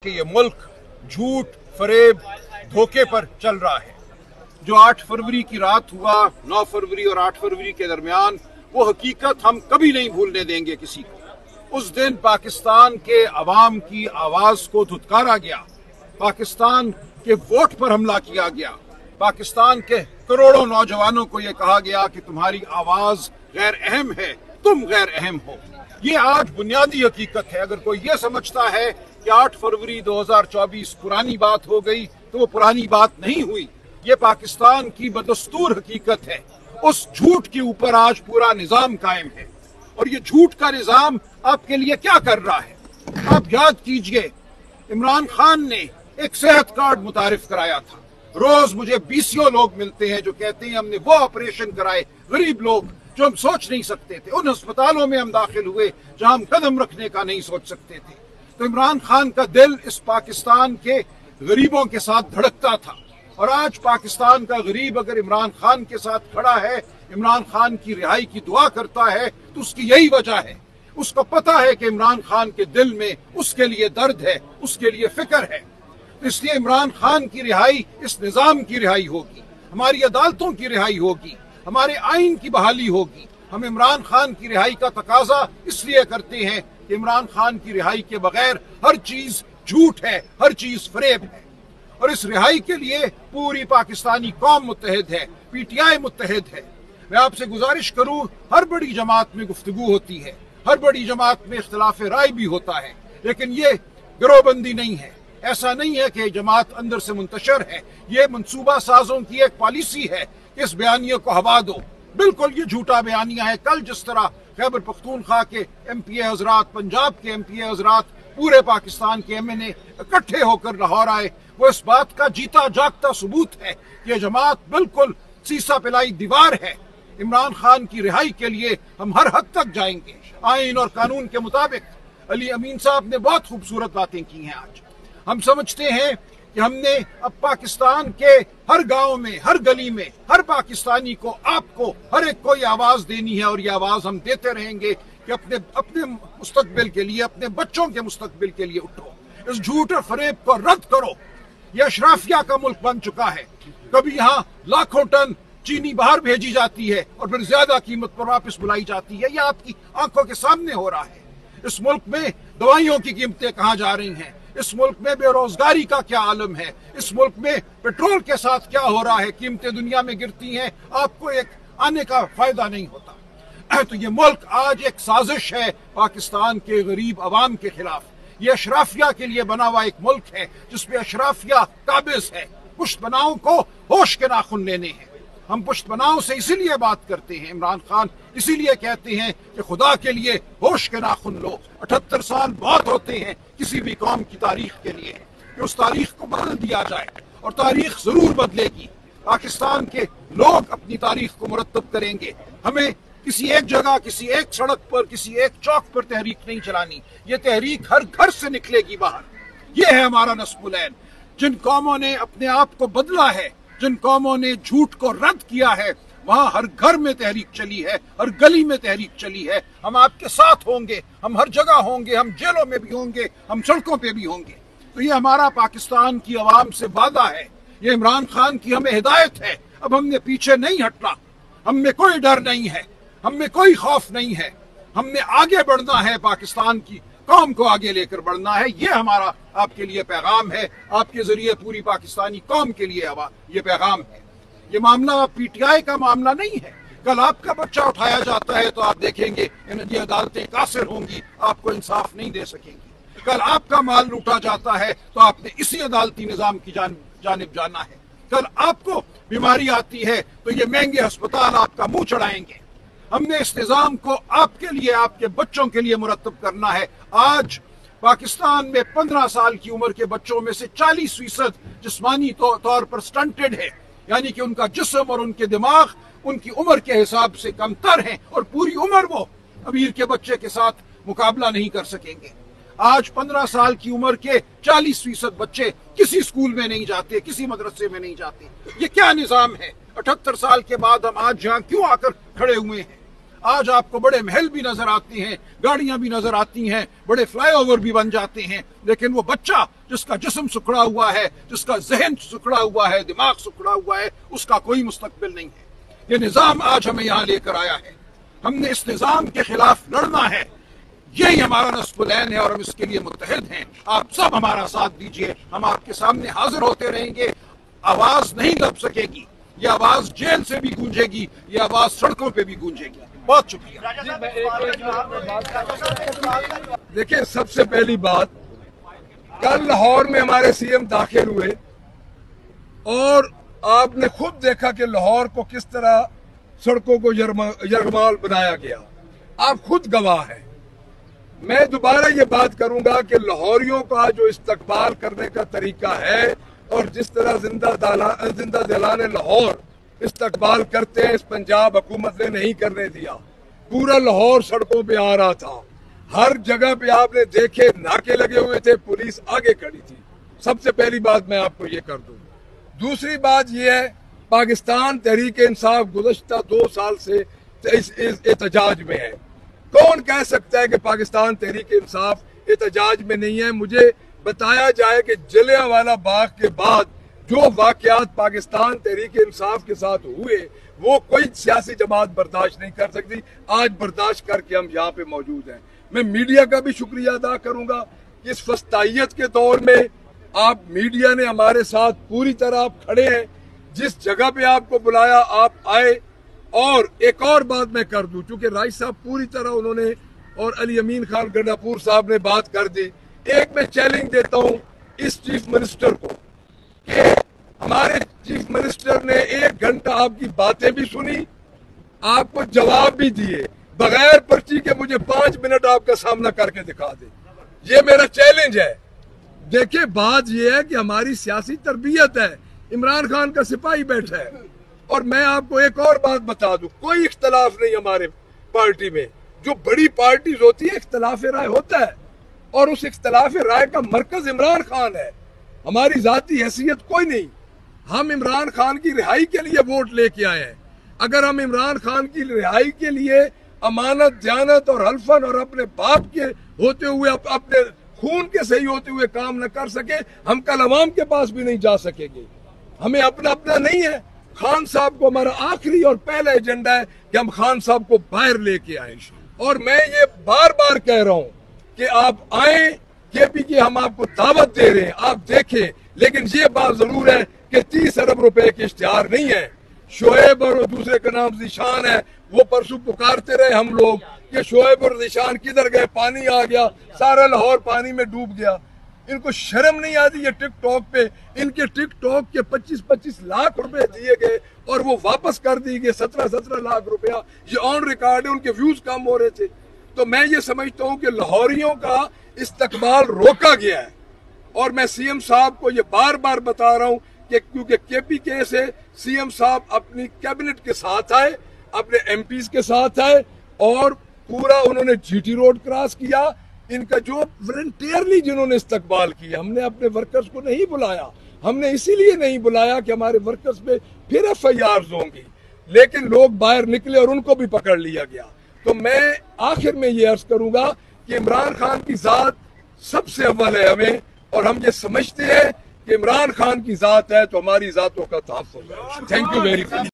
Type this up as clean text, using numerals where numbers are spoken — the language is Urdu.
کہ یہ ملک جھوٹ، فریب، دھوکے پر چل رہا ہے۔ جو 8 فروری کی رات ہوا، 9 فروری اور 8 فروری کے درمیان، وہ حقیقت ہم کبھی نہیں بھولنے دیں گے کسی کو۔ اس دن پاکستان کے عوام کی آواز کو دھتکارا گیا، پاکستان کے ووٹ پر حملہ کیا گیا، پاکستان کے کروڑوں نوجوانوں کو یہ کہا گیا کہ تمہاری آواز غیر اہم ہے، تم غیر اہم ہو۔ یہ آج بنیادی حقیقت ہے۔ اگر کوئی یہ سمجھتا ہے کہ 8 فروری 2024 پرانی بات ہو گئی تو وہ پرانی بات نہیں ہوئی، یہ پاکستان کی بدستور حقیقت ہے۔ اس جھوٹ کے اوپر آج پورا نظام قائم ہے، اور یہ جھوٹ کا نظام آپ کے لیے کیا کر رہا ہے؟ آپ یاد کیجئے، عمران خان نے ایک صحت کارڈ متعارف کرایا تھا۔ روز مجھے 20 لوگ ملتے ہیں جو کہتے ہیں ہم نے وہ آپریشن کرائے، غریب لوگ جو ہم سوچ نہیں سکتے تھے، ان ہسپتالوں میں ہم داخل ہوئے جہاں ہم قدم رکھنے کا نہیں سوچ سکتے تھے۔ تو عمران خان کا دل اس پاکستان کے غریبوں کے ساتھ دھڑکتا تھا، اور آج پاکستان کا غریب اگر عمران خان کے ساتھ کھڑا ہے، عمران خان کی رہائی کی دعا کرتا ہے، تو اس کی یہی وجہ ہے۔ اس کو پتا ہے کہ عمران خان کے دل میں اس کے لیے درد ہے، اس کے لیے فکر ہے۔ اس لیے عمران خان کی رہائی اس نظام کی رہائی ہوگی، ہماری عدالتوں کی رہائی ہوگی، ہمارے آئین کی بحالی ہوگی۔ ہم عمران خان کی رہائی کا تقاضا اس لیے کرتے ہیں کہ عمران خان کی رہائی کے بغیر ہر چیز جھوٹ ہے، ہر چیز فریب ہے، اور اس رہائی کے لیے پوری پاکستانی قوم متحد ہے، پی ٹی آئی متحد ہے۔ میں آپ سے گزارش کروں، ہر بڑی جماعت میں گفتگو ہوتی ہے، ہر بڑی جماعت میں اختلاف رائے بھی ہوتا ہے، لیکن یہ گروہ بندی نہیں ہے۔ ایسا نہیں ہے کہ جماعت اندر سے منتشر ہے، یہ منصوبہ سازوں کی ایک پالیسی ہے کہ اس بیانیے کو ہوا دو۔ بالکل یہ جھوٹا بیانیہ ہے۔ کل جس طرح خیبر پختونخوا کے ایم پی اے حضرات، پنجاب کے ایم پی اے حضرات، پورے پاکستان کے ایم این اے اکٹھے ہو کر لاہور آئے، وہ اس بات کا جیتا جاگتا ثبوت ہے کہ یہ جماعت بالکل سیسا پلائی دیوار ہے۔ عمران خان کی رہائی کے لیے ہم ہر حد تک جائیں گے، آئین اور قانون کے مطابق۔ علی امین صاحب نے بہت خوبصورت باتیں کی ہیں آج۔ ہم سمجھتے ہیں کہ ہم نے اب پاکستان کے ہر گاؤں میں، ہر گلی میں، ہر پاکستانی کو، آپ کو، ہر ایک کو یہ آواز دینی ہے، اور یہ آواز ہم دیتے رہیں گے کہ اپنے مستقبل کے لیے، اپنے بچوں کے مستقبل کے لیے اٹھو، اس جھوٹ اور فریب کو رد کرو۔ یہ اشرافیہ کا ملک بن چکا ہے۔ کبھی یہاں لاکھوں ٹن چینی باہر بھیجی جاتی ہے اور پھر زیادہ قیمت پر واپس بلائی جاتی ہے۔ یہ آپ کی آنکھوں کے سامنے ہو رہا ہے۔ اس ملک میں دوائیوں کی قیمتیں کہاں جا رہی ہیں؟ اس ملک میں بے روزگاری کا کیا عالم ہے؟ اس ملک میں پیٹرول کے ساتھ کیا ہو رہا ہے؟ قیمتیں دنیا میں گرتی ہیں، آپ کو ایک آنے کا فائدہ نہیں ہوتا۔ تو یہ ملک آج ایک سازش ہے پاکستان کے غریب عوام کے خلاف۔ یہ اشرافیہ کے لیے بنا ہوا ایک ملک ہے جس پہ اشرافیہ قابض ہے۔ پشت بناؤں کو ہوش کے ناخن لینے ہیں۔ ہم پشت بناؤں سے اسی لیے بات کرتے ہیں، عمران خان اسی لیے کہتے ہیں کہ خدا کے لیے ہوش کے ناخن لو۔ 78 سال بہت ہوتے ہیں کسی بھی قوم کی تاریخ کے لیے کہ اس تاریخ کو بدل دیا جائے، اور تاریخ ضرور بدلے گی۔ پاکستان کے لوگ اپنی تاریخ کو مرتب کریں گے۔ ہمیں کسی ایک جگہ، کسی ایک سڑک پر، کسی ایک چوک پر تحریک نہیں چلانی، یہ تحریک ہر گھر سے نکلے گی باہر۔ یہ ہے ہمارا نصب العین۔ جن قوموں نے اپنے آپ کو بدلا ہے، جن قوموں نے جھوٹ کو رد کیا ہے، وہاں ہر گھر میں تحریک چلی ہے، ہر گلی میں تحریک چلی ہے۔ ہم آپ کے ساتھ ہوں گے، ہم ہر جگہ ہوں گے، ہم جیلوں میں بھی ہوں گے، ہم سڑکوں پہ بھی ہوں گے۔ تو یہ ہمارا پاکستان کی عوام سے وعدہ ہے، یہ عمران خان کی ہمیں ہدایت ہے۔ اب ہم نے پیچھے نہیں ہٹنا، ہم میں کوئی ڈر نہیں ہے، ہم میں کوئی خوف نہیں ہے، ہم نے آگے بڑھنا ہے، پاکستان کی قوم کو آگے لے کر بڑھنا ہے۔ یہ ہمارا آپ کے لیے پیغام ہے، آپ کے ذریعے پوری پاکستانی قوم کے لیے یہ پیغام ہے۔ یہ معاملہ پی ٹی آئی کا معاملہ نہیں ہے۔ کل آپ کا بچہ اٹھایا جاتا ہے تو آپ دیکھیں گے یہ عدالتیں قاصر ہوں گی، آپ کو انصاف نہیں دے سکیں گی۔ کل آپ کا مال لوٹا جاتا ہے تو آپ نے اسی عدالتی نظام کی جانب جانا ہے۔ کل آپ کو بیماری آتی ہے تو یہ مہنگے ہسپتال آپ کا منہ چڑھائیں گے۔ ہم نے اس نظام کو آپ کے لیے، آپ کے بچوں کے لیے مرتب کرنا ہے۔ آج پاکستان میں 15 سال کی عمر کے بچوں میں سے 40% جسمانی طور پر سٹنٹڈ ہے، یعنی کہ ان کا جسم اور ان کے دماغ ان کی عمر کے حساب سے کم تر ہیں، اور پوری عمر وہ امیر کے بچے کے ساتھ مقابلہ نہیں کر سکیں گے۔ آج 15 سال کی عمر کے 40% بچے کسی اسکول میں نہیں جاتے، کسی مدرسے میں نہیں جاتے۔ یہ کیا نظام ہے؟ 78 سال کے بعد ہم آج یہاں کیوں آ کر کھڑے ہوئے ہیں؟ آج آپ کو بڑے محل بھی نظر آتے ہیں, گاڑیاں بھی نظر آتی ہیں, بڑے فلائی اوور بھی بن جاتے ہیں, لیکن وہ بچہ جس کا جسم سکڑا ہوا ہے, جس کا ذہن سکڑا ہوا ہے, دماغ سکڑا ہوا ہے, اس کا کوئی مستقبل نہیں ہے. یہ نظام آج ہمیں یہاں لے کر آیا ہے, ہم نے اس نظام کے خلاف لڑنا ہے. یہی ہمارا نصف العین ہے اور ہم اس کے لیے متحد ہیں. آپ سب ہمارا ساتھ دیجئے, ہم آپ کے سامنے حاضر ہوتے رہیں گے. آواز نہیں دب سکے گی, یہ آواز جیل سے بھی گونجے گی, یہ آواز سڑکوں پہ بھی گونجے گی. بہت شکریہ. دیکھیں, سب سے پہلی بات, کل لاہور میں ہمارے سی ایم داخل ہوئے اور آپ نے خود دیکھا کہ لاہور کو کس طرح سڑکوں کو یرغمال بنایا گیا. آپ خود گواہ ہیں. میں دوبارہ یہ بات کروں گا کہ لاہوریوں کا جو استقبال کرنے کا طریقہ ہے اور جس طرح زندہ دلان لاہور استقبال کرتے ہیں, اس پنجاب حکومت نے نہیں کرنے دیا. پورا لاہور سڑکوں پہ آ رہا تھا, ہر جگہ پہ آپ نے دیکھے ناکے لگے ہوئے تھے, پولیس آگے کھڑی تھی. سب سے پہلی بات میں آپ کو یہ کر دوں. دوسری بات یہ ہے, پاکستان تحریک انصاف گزشتہ 2 سال سے اس احتجاج میں ہے. کون کہہ سکتا ہے کہ پاکستان تحریک انصاف احتجاج میں نہیں ہے؟ مجھے بتایا جائے کہ جلیانوالہ باغ کے بعد جو واقعات پاکستان تحریک انصاف کے ساتھ ہوئے وہ کوئی سیاسی جماعت برداشت نہیں کر سکتی. آج برداشت کر کے ہم یہاں پہ موجود ہیں. میں میڈیا کا بھی شکریہ ادا کروں گا کہ اس وسطائیت کے دور میں آپ میڈیا نے ہمارے ساتھ پوری طرح آپ کھڑے ہیں. جس جگہ پہ آپ کو بلایا آپ آئے. اور ایک اور بات میں کر دوں, چونکہ رائس صاحب پوری طرح انہوں نے اور علی امین خان گنڈاپور صاحب نے بات کر دی. ایک میں چیلنج دیتا ہوں اس چیف منسٹر کو کہ ہمارے چیف منسٹر نے 1 گھنٹہ آپ کی باتیں بھی سنی, آپ کو جواب بھی دیے بغیر پرچی کے. مجھے 5 منٹ آپ کا سامنا کر کے دکھا دے. یہ میرا چیلنج ہے. دیکھیں, بات یہ ہے کہ ہماری سیاسی تربیت ہے. عمران خان کا سپاہی بیٹھا ہے. اور میں آپ کو ایک اور بات بتا دوں, کوئی اختلاف نہیں ہمارے پارٹی میں. جو بڑی پارٹیز ہوتی ہے اختلاف رائے ہوتا ہے, اور اس اختلاف رائے کا مرکز عمران خان ہے. ہماری ذاتی حیثیت کوئی نہیں. ہم عمران خان کی رہائی کے لیے ووٹ لے کے آئے ہیں. اگر ہم عمران خان کی رہائی کے لیے امانت, دیانت اور حلفاً اور اپنے باپ کے ہوتے ہوئے, اپنے خون کے صحیح ہوتے ہوئے کام نہ کر سکے, ہم کل عوام کے پاس بھی نہیں جا سکیں گے. ہمیں اپنا نہیں ہے. خان صاحب کو ہمارا آخری اور پہلا ایجنڈا ہے کہ ہم خان صاحب کو باہر لے کے آئیں. اور میں یہ بار بار کہہ رہا ہوں کہ آپ آئیں, KP کی ہم آپ کو دعوت دے رہے ہیں, آپ دیکھیں. لیکن یہ بات ضرور ہے کہ 30 ارب روپے کے اشتہار نہیں ہے. شعیب اور دوسرے کا نام ذیشان ہے, وہ پرسوں پکارتے رہے ہم لوگ کہ شعیب اور ذیشان کدھر گئے, پانی آ گیا, سارا لاہور پانی میں ڈوب گیا. ان کو شرم نہیں آتی یہ ٹک ٹاک پہ؟ ان کے ٹک ٹاک کے 25 لاکھ روپے دیے گئے اور وہ واپس کر دیے گئے 17 لاکھ روپیہ. یہ آن ریکارڈ ہے, ان کے ویوز کم ہو رہے تھے. تو میں یہ سمجھتا ہوں کہ لاہوریوں کا استقبال روکا گیا ہے. اور میں سی ایم صاحب کو یہ بار بار بتا رہا ہوں کہ کیونکہ KP سے سی ایم صاحب اپنی کیبنٹ کے ساتھ آئے, اپنے MPs کے ساتھ آئے, اور پورا انہوں نے GT روڈ کراس کیا. ان کا جو والنٹیئرلی جنہوں نے استقبال کیا, ہم نے اپنے ورکرز کو نہیں بلایا. ہم نے اسی لیے نہیں بلایا کہ ہمارے ورکرز پہ پھر FIRs ہوں گی, لیکن لوگ باہر نکلے اور ان کو بھی پکڑ لیا گیا. تو میں آخر میں یہ عرض کروں گا کہ عمران خان کی ذات سب سے اول ہے ہمیں, اور ہم یہ سمجھتے ہیں کہ عمران خان کی ذات ہے تو ہماری ذاتوں کا تحفظ ہے. Thank you very much.